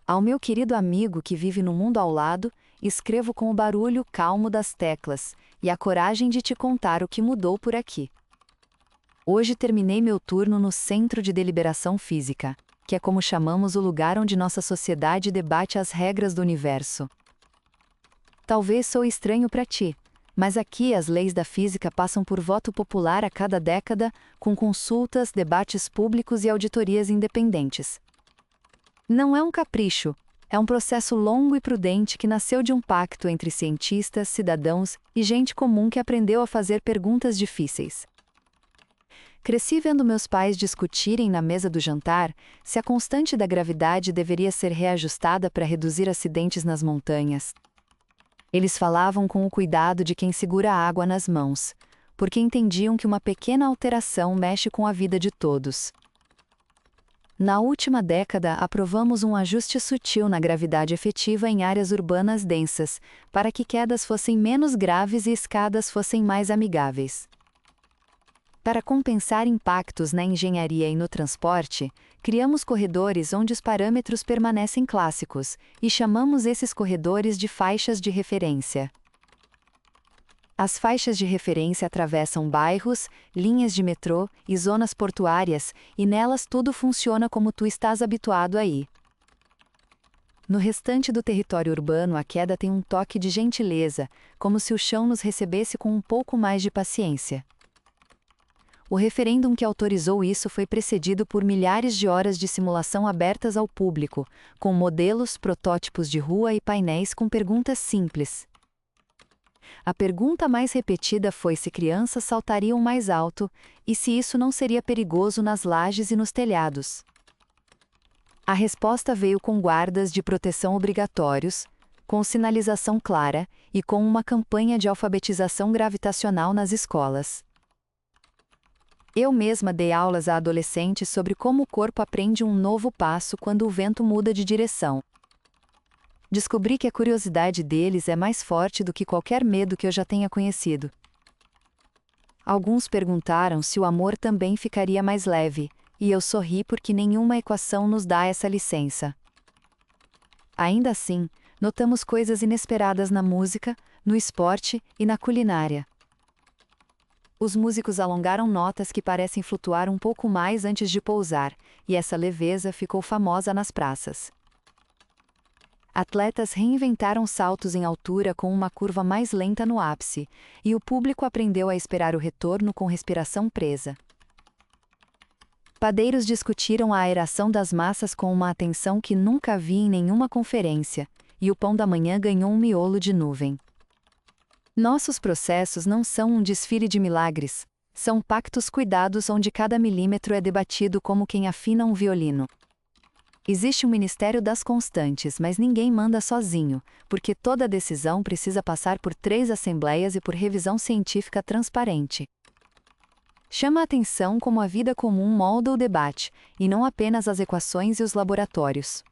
Ao meu querido amigo que vive no mundo ao lado, escrevo com o barulho calmo das teclas e a coragem de te contar o que mudou por aqui. Hoje terminei meu turno no Centro de Deliberação Física, que é como chamamos o lugar onde nossa sociedade debate as regras do universo. Talvez sou estranho para ti, mas aqui as leis da física passam por voto popular a cada década, com consultas, debates públicos e auditorias independentes. Não é um capricho, é um processo longo e prudente que nasceu de um pacto entre cientistas, cidadãos e gente comum que aprendeu a fazer perguntas difíceis. Cresci vendo meus pais discutirem na mesa do jantar se a constante da gravidade deveria ser reajustada para reduzir acidentes nas montanhas. Eles falavam com o cuidado de quem segura a água nas mãos, porque entendiam que uma pequena alteração mexe com a vida de todos. Na última década, aprovamos um ajuste sutil na gravidade efetiva em áreas urbanas densas, para que quedas fossem menos graves e escadas fossem mais amigáveis. Para compensar impactos na engenharia e no transporte, criamos corredores onde os parâmetros permanecem clássicos, e chamamos esses corredores de faixas de referência. As faixas de referência atravessam bairros, linhas de metrô e zonas portuárias, e nelas tudo funciona como tu estás habituado aí. No restante do território urbano, a queda tem um toque de gentileza, como se o chão nos recebesse com um pouco mais de paciência. O referêndum que autorizou isso foi precedido por milhares de horas de simulação abertas ao público, com modelos, protótipos de rua e painéis com perguntas simples. A pergunta mais repetida foi se crianças saltariam mais alto e se isso não seria perigoso nas lajes e nos telhados. A resposta veio com guardas de proteção obrigatórios, com sinalização clara e com uma campanha de alfabetização gravitacional nas escolas. Eu mesma dei aulas a adolescentes sobre como o corpo aprende um novo passo quando o vento muda de direção. Descobri que a curiosidade deles é mais forte do que qualquer medo que eu já tenha conhecido. Alguns perguntaram se o amor também ficaria mais leve, e eu sorri porque nenhuma equação nos dá essa licença. Ainda assim, notamos coisas inesperadas na música, no esporte e na culinária. Os músicos alongaram notas que parecem flutuar um pouco mais antes de pousar, e essa leveza ficou famosa nas praças. Atletas reinventaram saltos em altura com uma curva mais lenta no ápice, e o público aprendeu a esperar o retorno com respiração presa. Padeiros discutiram a aeração das massas com uma atenção que nunca vi em nenhuma conferência, e o pão da manhã ganhou um miolo de nuvem. Nossos processos não são um desfile de milagres, são pactos cuidados onde cada milímetro é debatido como quem afina um violino. Existe um Ministério das Constantes, mas ninguém manda sozinho, porque toda decisão precisa passar por 3 assembleias e por revisão científica transparente. Chama a atenção como a vida comum molda o debate, e não apenas as equações e os laboratórios.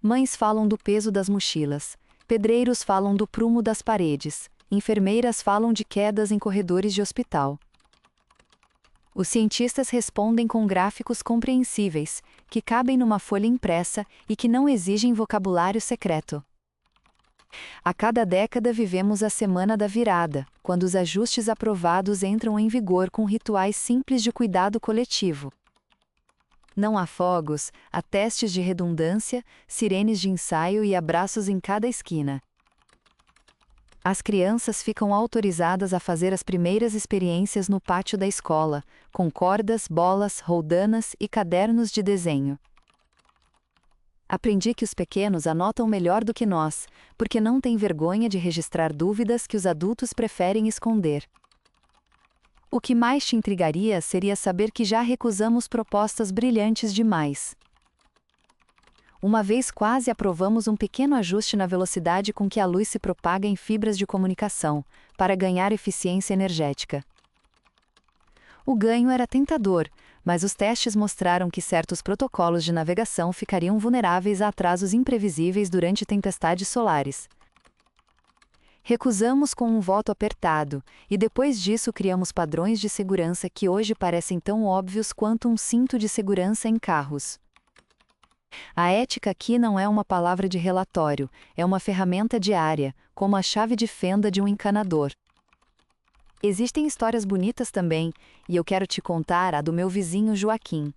Mães falam do peso das mochilas, pedreiros falam do prumo das paredes, enfermeiras falam de quedas em corredores de hospital. Os cientistas respondem com gráficos compreensíveis, que cabem numa folha impressa e que não exigem vocabulário secreto. A cada década vivemos a Semana da Virada, quando os ajustes aprovados entram em vigor com rituais simples de cuidado coletivo. Não há fogos, há testes de redundância, sirenes de ensaio e abraços em cada esquina. As crianças ficam autorizadas a fazer as primeiras experiências no pátio da escola, com cordas, bolas, roldanas e cadernos de desenho. Aprendi que os pequenos anotam melhor do que nós, porque não têm vergonha de registrar dúvidas que os adultos preferem esconder. O que mais te intrigaria seria saber que já recusamos propostas brilhantes demais. Uma vez quase aprovamos um pequeno ajuste na velocidade com que a luz se propaga em fibras de comunicação, para ganhar eficiência energética. O ganho era tentador, mas os testes mostraram que certos protocolos de navegação ficariam vulneráveis a atrasos imprevisíveis durante tempestades solares. Recusamos com um voto apertado, e depois disso criamos padrões de segurança que hoje parecem tão óbvios quanto um cinto de segurança em carros. A ética aqui não é uma palavra de relatório, é uma ferramenta diária, como a chave de fenda de um encanador. Existem histórias bonitas também, e eu quero te contar a do meu vizinho Joaquim.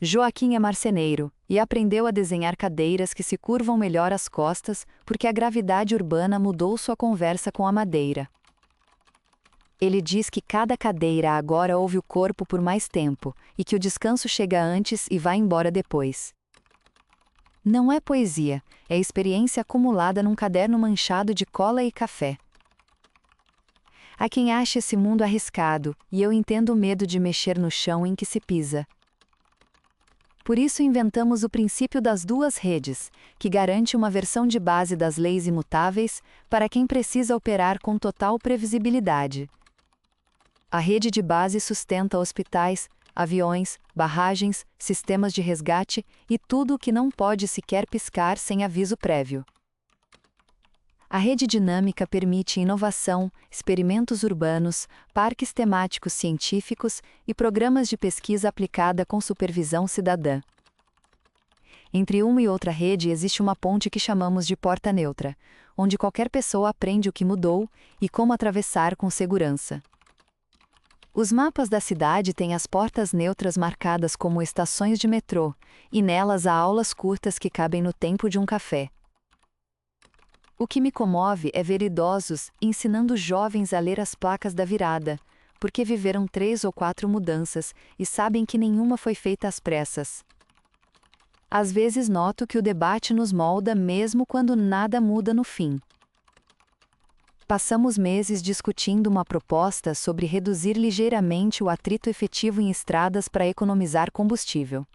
Joaquim é marceneiro e aprendeu a desenhar cadeiras que se curvam melhor às costas porque a gravidade urbana mudou sua conversa com a madeira. Ele diz que cada cadeira agora ouve o corpo por mais tempo e que o descanso chega antes e vai embora depois. Não é poesia, é experiência acumulada num caderno manchado de cola e café. Há quem ache esse mundo arriscado, e eu entendo o medo de mexer no chão em que se pisa. Por isso inventamos o princípio das duas redes, que garante uma versão de base das leis imutáveis para quem precisa operar com total previsibilidade. A rede de base sustenta hospitais, aviões, barragens, sistemas de resgate e tudo o que não pode sequer piscar sem aviso prévio. A rede dinâmica permite inovação, experimentos urbanos, parques temáticos científicos e programas de pesquisa aplicada com supervisão cidadã. Entre uma e outra rede existe uma ponte que chamamos de porta neutra, onde qualquer pessoa aprende o que mudou e como atravessar com segurança. Os mapas da cidade têm as portas neutras marcadas como estações de metrô, e nelas há aulas curtas que cabem no tempo de um café. O que me comove é ver idosos ensinando jovens a ler as placas da virada, porque viveram 3 ou 4 mudanças e sabem que nenhuma foi feita às pressas. Às vezes noto que o debate nos molda mesmo quando nada muda no fim. Passamos meses discutindo uma proposta sobre reduzir ligeiramente o atrito efetivo em estradas para economizar combustível.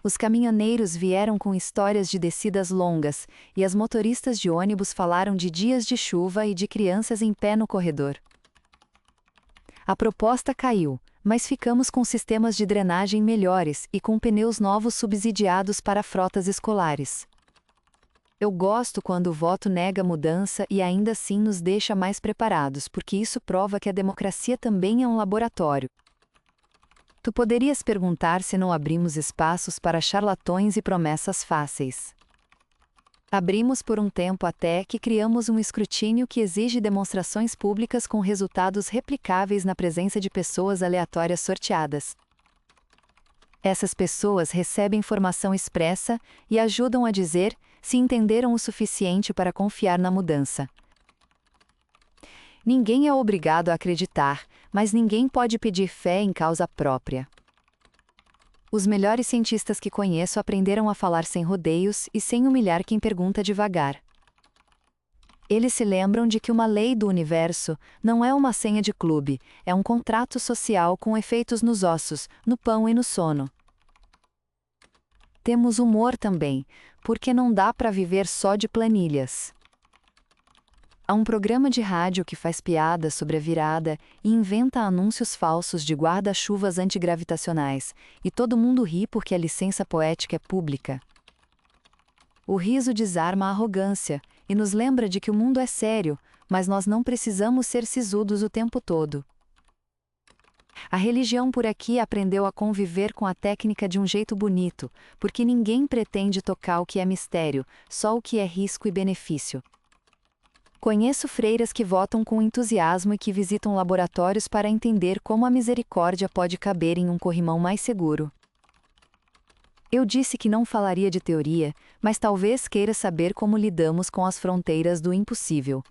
Os caminhoneiros vieram com histórias de descidas longas, e as motoristas de ônibus falaram de dias de chuva e de crianças em pé no corredor. A proposta caiu, mas ficamos com sistemas de drenagem melhores e com pneus novos subsidiados para frotas escolares. Eu gosto quando o voto nega a mudança e ainda assim nos deixa mais preparados, porque isso prova que a democracia também é um laboratório. Tu poderias perguntar se não abrimos espaços para charlatões e promessas fáceis. Abrimos por um tempo até que criamos um escrutínio que exige demonstrações públicas com resultados replicáveis na presença de pessoas aleatórias sorteadas. Essas pessoas recebem informação expressa e ajudam a dizer se entenderam o suficiente para confiar na mudança. Ninguém é obrigado a acreditar, mas ninguém pode pedir fé em causa própria. Os melhores cientistas que conheço aprenderam a falar sem rodeios e sem humilhar quem pergunta devagar. Eles se lembram de que uma lei do universo não é uma senha de clube, é um contrato social com efeitos nos ossos, no pão e no sono. Temos humor também, porque não dá para viver só de planilhas. Há um programa de rádio que faz piadas sobre a virada e inventa anúncios falsos de guarda-chuvas antigravitacionais, e todo mundo ri porque a licença poética é pública. O riso desarma a arrogância e nos lembra de que o mundo é sério, mas nós não precisamos ser sisudos o tempo todo. A religião por aqui aprendeu a conviver com a técnica de um jeito bonito, porque ninguém pretende tocar o que é mistério, só o que é risco e benefício. Conheço freiras que votam com entusiasmo e que visitam laboratórios para entender como a misericórdia pode caber em um corrimão mais seguro. Eu disse que não falaria de teoria, mas talvez queira saber como lidamos com as fronteiras do impossível.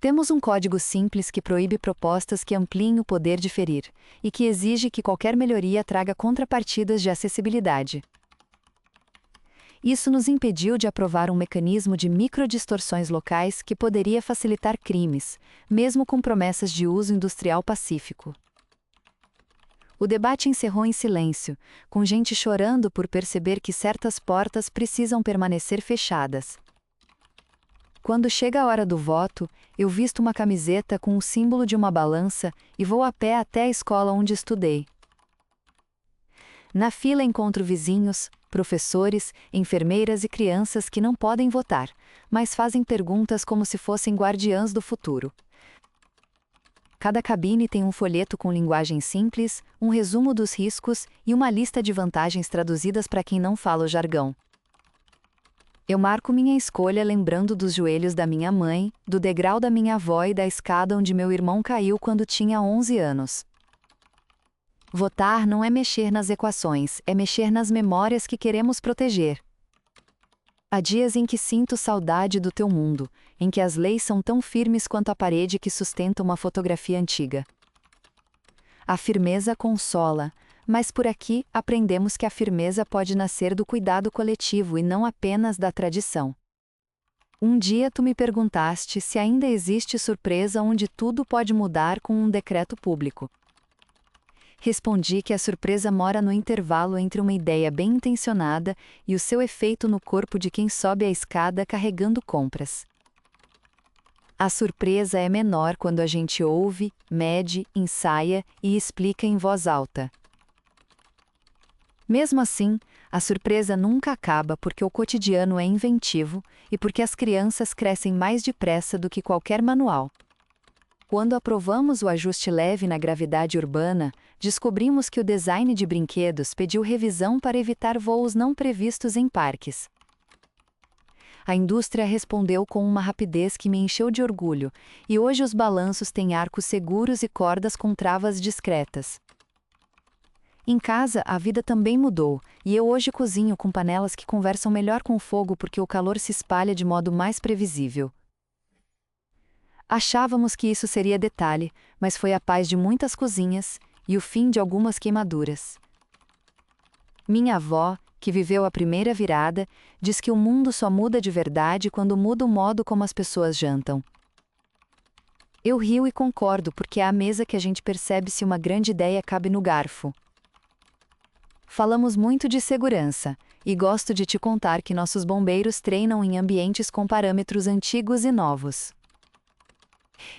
Temos um código simples que proíbe propostas que ampliem o poder de ferir, e que exige que qualquer melhoria traga contrapartidas de acessibilidade. Isso nos impediu de aprovar um mecanismo de microdistorções locais que poderia facilitar crimes, mesmo com promessas de uso industrial pacífico. O debate encerrou em silêncio, com gente chorando por perceber que certas portas precisam permanecer fechadas. Quando chega a hora do voto, eu visto uma camiseta com o símbolo de uma balança e vou a pé até a escola onde estudei. Na fila encontro vizinhos, professores, enfermeiras e crianças que não podem votar, mas fazem perguntas como se fossem guardiãs do futuro. Cada cabine tem um folheto com linguagem simples, um resumo dos riscos e uma lista de vantagens traduzidas para quem não fala o jargão. Eu marco minha escolha lembrando dos joelhos da minha mãe, do degrau da minha avó e da escada onde meu irmão caiu quando tinha 11 anos. Votar não é mexer nas equações, é mexer nas memórias que queremos proteger. Há dias em que sinto saudade do teu mundo, em que as leis são tão firmes quanto a parede que sustenta uma fotografia antiga. A firmeza consola, mas por aqui aprendemos que a firmeza pode nascer do cuidado coletivo e não apenas da tradição. Um dia tu me perguntaste se ainda existe surpresa onde tudo pode mudar com um decreto público. Respondi que a surpresa mora no intervalo entre uma ideia bem intencionada e o seu efeito no corpo de quem sobe a escada carregando compras. A surpresa é menor quando a gente ouve, mede, ensaia e explica em voz alta. Mesmo assim, a surpresa nunca acaba porque o cotidiano é inventivo e porque as crianças crescem mais depressa do que qualquer manual. Quando aprovamos o ajuste leve na gravidade urbana, descobrimos que o design de brinquedos pediu revisão para evitar voos não previstos em parques. A indústria respondeu com uma rapidez que me encheu de orgulho, e hoje os balanços têm arcos seguros e cordas com travas discretas. Em casa, a vida também mudou, e eu hoje cozinho com panelas que conversam melhor com o fogo porque o calor se espalha de modo mais previsível. Achávamos que isso seria detalhe, mas foi a paz de muitas cozinhas e o fim de algumas queimaduras. Minha avó, que viveu a primeira virada, diz que o mundo só muda de verdade quando muda o modo como as pessoas jantam. Eu rio e concordo porque é à mesa que a gente percebe se uma grande ideia cabe no garfo. Falamos muito de segurança, e gosto de te contar que nossos bombeiros treinam em ambientes com parâmetros antigos e novos.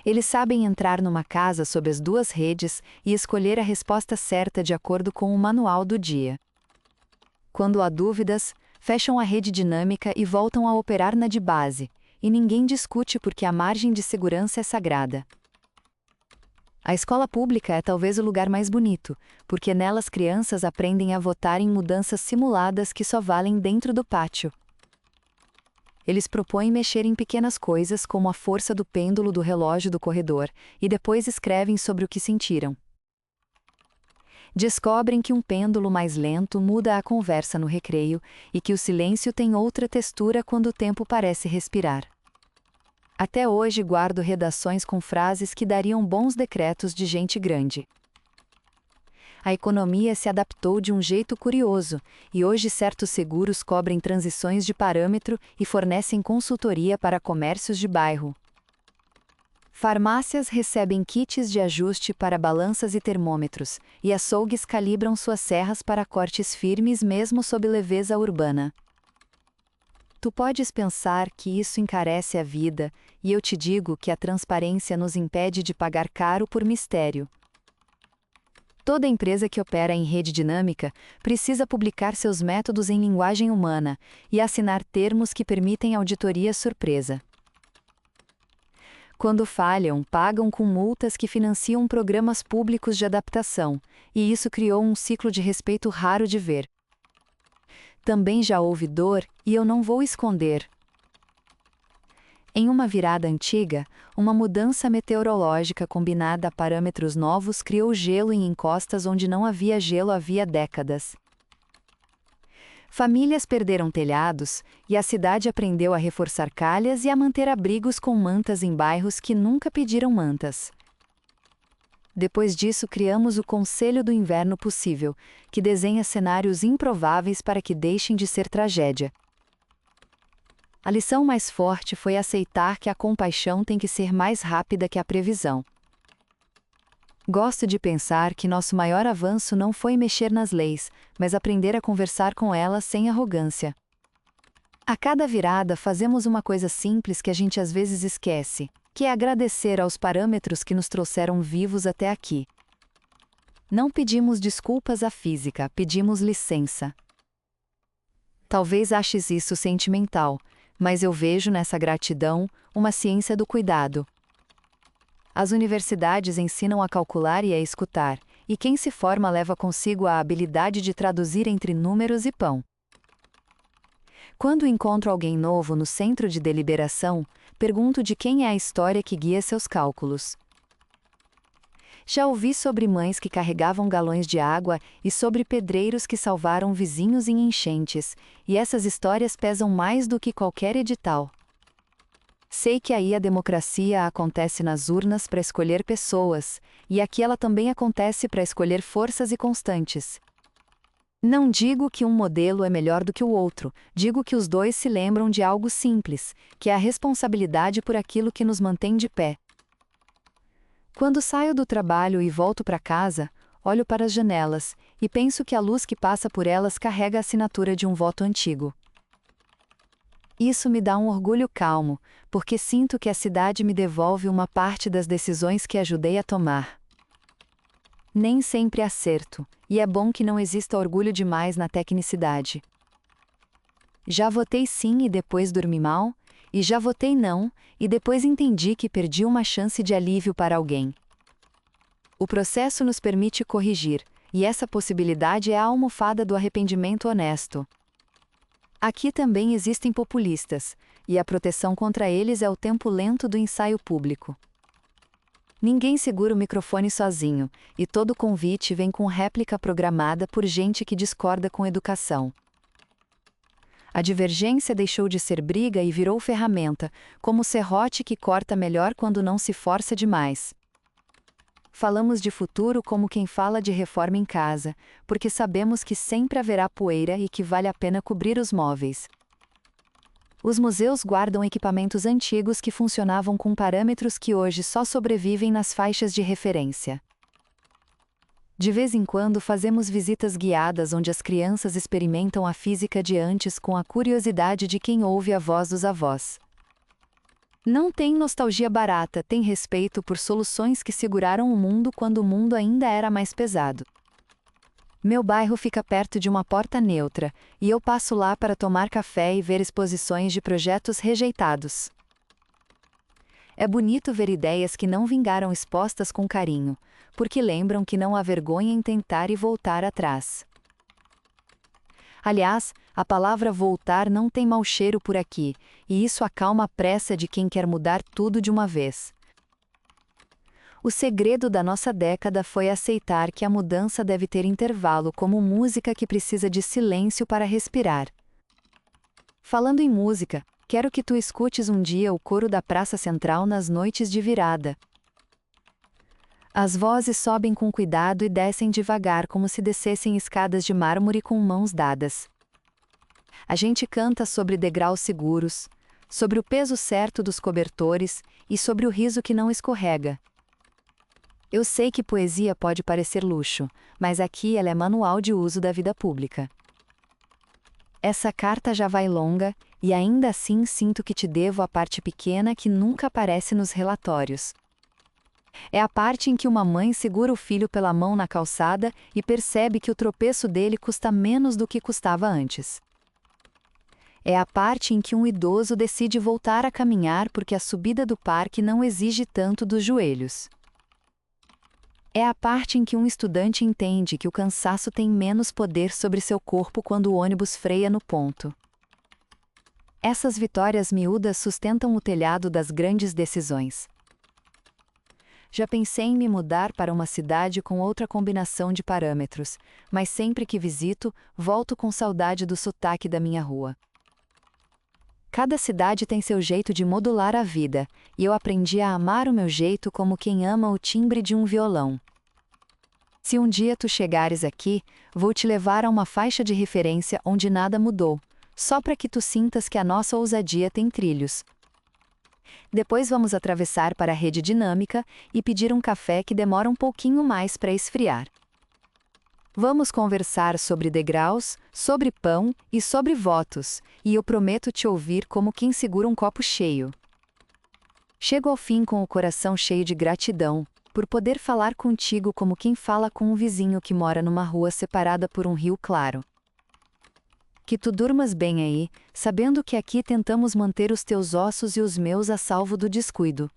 Eles sabem entrar numa casa sob as duas redes e escolher a resposta certa de acordo com o manual do dia. Quando há dúvidas, fecham a rede dinâmica e voltam a operar na de base, e ninguém discute porque a margem de segurança é sagrada. A escola pública é talvez o lugar mais bonito, porque nela as crianças aprendem a votar em mudanças simuladas que só valem dentro do pátio. Eles propõem mexer em pequenas coisas como a força do pêndulo do relógio do corredor e depois escrevem sobre o que sentiram. Descobrem que um pêndulo mais lento muda a conversa no recreio e que o silêncio tem outra textura quando o tempo parece respirar. Até hoje guardo redações com frases que dariam bons decretos de gente grande. A economia se adaptou de um jeito curioso, e hoje certos seguros cobrem transições de parâmetro e fornecem consultoria para comércios de bairro. Farmácias recebem kits de ajuste para balanças e termômetros, e açougues calibram suas serras para cortes firmes mesmo sob leveza urbana. Tu podes pensar que isso encarece a vida, e eu te digo que a transparência nos impede de pagar caro por mistério. Toda empresa que opera em rede dinâmica precisa publicar seus métodos em linguagem humana e assinar termos que permitem auditoria surpresa. Quando falham, pagam com multas que financiam programas públicos de adaptação, e isso criou um ciclo de respeito raro de ver. Também já houve dor, e eu não vou esconder. Em uma virada antiga, uma mudança meteorológica combinada a parâmetros novos criou gelo em encostas onde não havia gelo havia décadas. Famílias perderam telhados, e a cidade aprendeu a reforçar calhas e a manter abrigos com mantas em bairros que nunca pediram mantas. Depois disso criamos o Conselho do Inverno Possível, que desenha cenários improváveis para que deixem de ser tragédia. A lição mais forte foi aceitar que a compaixão tem que ser mais rápida que a previsão. Gosto de pensar que nosso maior avanço não foi mexer nas leis, mas aprender a conversar com elas sem arrogância. A cada virada fazemos uma coisa simples que a gente às vezes esquece, que é agradecer aos parâmetros que nos trouxeram vivos até aqui. Não pedimos desculpas à física, pedimos licença. Talvez aches isso sentimental, mas eu vejo nessa gratidão uma ciência do cuidado. As universidades ensinam a calcular e a escutar, e quem se forma leva consigo a habilidade de traduzir entre números e pão. Quando encontro alguém novo no centro de deliberação, pergunto de quem é a história que guia seus cálculos. Já ouvi sobre mães que carregavam galões de água e sobre pedreiros que salvaram vizinhos em enchentes, e essas histórias pesam mais do que qualquer edital. Sei que aí a democracia acontece nas urnas para escolher pessoas, e aqui ela também acontece para escolher forças e constantes. Não digo que um modelo é melhor do que o outro, digo que os dois se lembram de algo simples, que é a responsabilidade por aquilo que nos mantém de pé. Quando saio do trabalho e volto para casa, olho para as janelas e penso que a luz que passa por elas carrega a assinatura de um voto antigo. Isso me dá um orgulho calmo, porque sinto que a cidade me devolve uma parte das decisões que ajudei a tomar. Nem sempre acerto, e é bom que não exista orgulho demais na tecnicidade. Já votei sim e depois dormi mal, e já votei não, e depois entendi que perdi uma chance de alívio para alguém. O processo nos permite corrigir, e essa possibilidade é a almofada do arrependimento honesto. Aqui também existem populistas, e a proteção contra eles é o tempo lento do ensaio público. Ninguém segura o microfone sozinho, e todo convite vem com réplica programada por gente que discorda com educação. A divergência deixou de ser briga e virou ferramenta, como o serrote que corta melhor quando não se força demais. Falamos de futuro como quem fala de reforma em casa, porque sabemos que sempre haverá poeira e que vale a pena cobrir os móveis. Os museus guardam equipamentos antigos que funcionavam com parâmetros que hoje só sobrevivem nas faixas de referência. De vez em quando fazemos visitas guiadas onde as crianças experimentam a física de antes com a curiosidade de quem ouve a voz dos avós. Não tem nostalgia barata, tem respeito por soluções que seguraram o mundo quando o mundo ainda era mais pesado. Meu bairro fica perto de uma porta neutra, e eu passo lá para tomar café e ver exposições de projetos rejeitados. É bonito ver ideias que não vingaram expostas com carinho, porque lembram que não há vergonha em tentar e voltar atrás. Aliás, a palavra voltar não tem mau cheiro por aqui, e isso acalma a pressa de quem quer mudar tudo de uma vez. O segredo da nossa década foi aceitar que a mudança deve ter intervalo como música que precisa de silêncio para respirar. Falando em música, quero que tu escutes um dia o coro da Praça Central nas noites de virada. As vozes sobem com cuidado e descem devagar como se descessem escadas de mármore com mãos dadas. A gente canta sobre degraus seguros, sobre o peso certo dos cobertores e sobre o riso que não escorrega. Eu sei que poesia pode parecer luxo, mas aqui ela é manual de uso da vida pública. Essa carta já vai longa, e ainda assim sinto que te devo a parte pequena que nunca aparece nos relatórios. É a parte em que uma mãe segura o filho pela mão na calçada e percebe que o tropeço dele custa menos do que custava antes. É a parte em que um idoso decide voltar a caminhar porque a subida do parque não exige tanto dos joelhos. É a parte em que um estudante entende que o cansaço tem menos poder sobre seu corpo quando o ônibus freia no ponto. Essas vitórias miúdas sustentam o telhado das grandes decisões. Já pensei em me mudar para uma cidade com outra combinação de parâmetros, mas sempre que visito, volto com saudade do sotaque da minha rua. Cada cidade tem seu jeito de modular a vida, e eu aprendi a amar o meu jeito como quem ama o timbre de um violão. Se um dia tu chegares aqui, vou te levar a uma faixa de referência onde nada mudou, só para que tu sintas que a nossa ousadia tem trilhos. Depois vamos atravessar para a rede dinâmica e pedir um café que demora um pouquinho mais para esfriar. Vamos conversar sobre degraus, sobre pão e sobre votos, e eu prometo te ouvir como quem segura um copo cheio. Chego ao fim com o coração cheio de gratidão, por poder falar contigo como quem fala com um vizinho que mora numa rua separada por um rio claro. Que tu durmas bem aí, sabendo que aqui tentamos manter os teus ossos e os meus a salvo do descuido.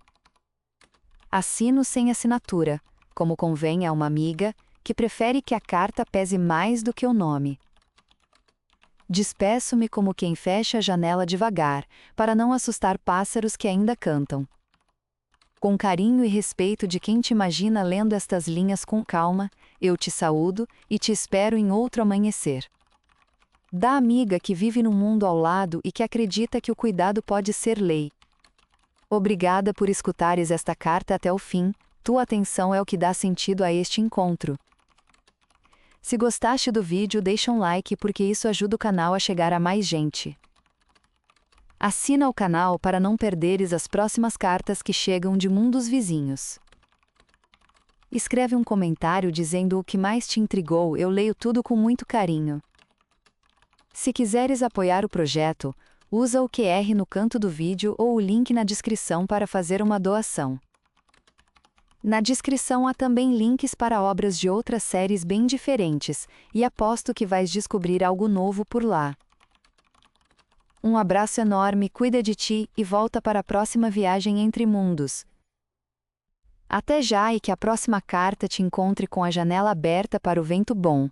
Assino sem assinatura, como convém a uma amiga, que prefere que a carta pese mais do que o nome. Despeço-me como quem fecha a janela devagar, para não assustar pássaros que ainda cantam. Com carinho e respeito de quem te imagina lendo estas linhas com calma, eu te saúdo e te espero em outro amanhecer. Da amiga que vive num mundo ao lado e que acredita que o cuidado pode ser lei. Obrigada por escutares esta carta até o fim, tua atenção é o que dá sentido a este encontro. Se gostaste do vídeo, deixa um like porque isso ajuda o canal a chegar a mais gente. Assina o canal para não perderes as próximas cartas que chegam de mundos vizinhos. Escreve um comentário dizendo o que mais te intrigou, eu leio tudo com muito carinho. Se quiseres apoiar o projeto, usa o QR no canto do vídeo ou o link na descrição para fazer uma doação. Na descrição há também links para obras de outras séries bem diferentes, e aposto que vais descobrir algo novo por lá. Um abraço enorme, cuida de ti e volta para a próxima viagem entre mundos. Até já e que a próxima carta te encontre com a janela aberta para o vento bom.